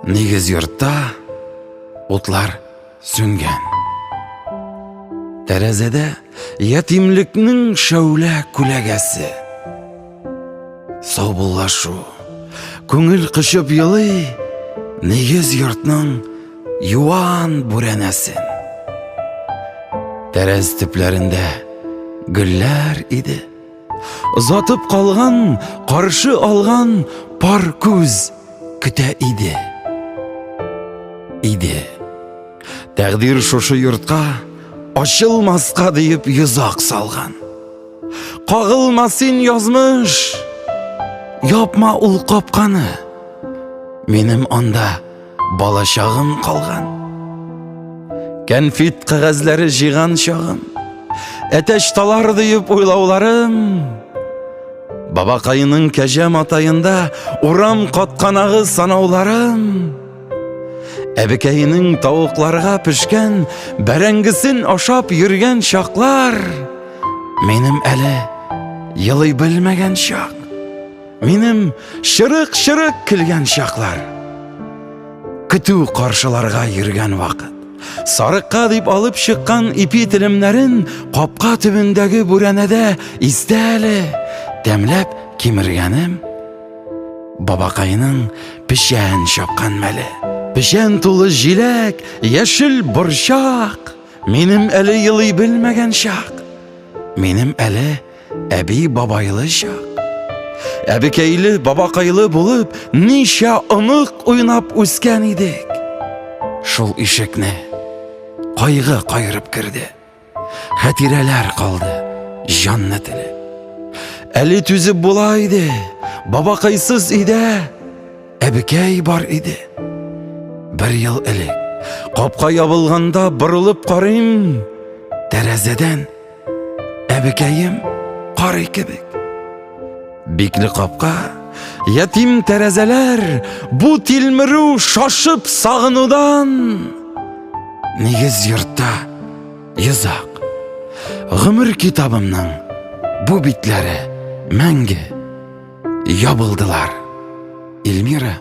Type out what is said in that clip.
Negiz yurtda o'tlar so'ngan. Derazada yatimlikning shavla kulagasi. Sovbulashu, ko'ngil qishib yili, negiz yurtning yuvan buranasin. Deraz tiplarında gullar idi. Uzatib qolgan, qarshi olgan par ko'z kuta idi. Taqdir şoşu yurtqa açılmasqa deyip yüzaq salgan. Qağılmasin yazmış, yapma ul qopqanı. Menim onda balashağım qalgan. Konfet qog'ozlari jig'an shog'im, ateş talar deyip o'ylovlarim. Babaqayının kejem atayında uram qatqanagı sanavlarım. Әбікәйінің тауықларға пішкен бәрәңгісін ашап йөргән шақлар. Менім әлі йылый білмәгән шақ. Менім шырық-шырық кілгән шақлар. Күту қаршыларға йөргән вақыт. Сарыққа дип алып шыққан ипи тілімнәрін қапқа түбіндегі бүрәнәдә истә әлі тәмләп кимергәнем. Бабақайының пішән шапқан мәлі. Пішен тулы жилек, яшыл боршақ. Менім әлі йылый білмәгән шақ. Менім әлі әби бабайлы шақ. Әбікәйлі, бабақайлы болып, ниша ынық ойнап өскен едік. Шул ишекне қайғы қайырып кірді. Хәтирәләр қалды, жанны тілі. Әлі түзіп болайды, бабақайсыз иде, әбікәй бар иде. Bir yıl elek, qapqa yabılğanda bırılıp qarayım, terazeden əbikəyim qarı kibik. Bikli qapqa, yatim terezeler bu tilmiru şaşıp sağınudan. Negiz yurtda yızaq, gümür kitabımның bu bitləri məngi yabıldılar. Elmira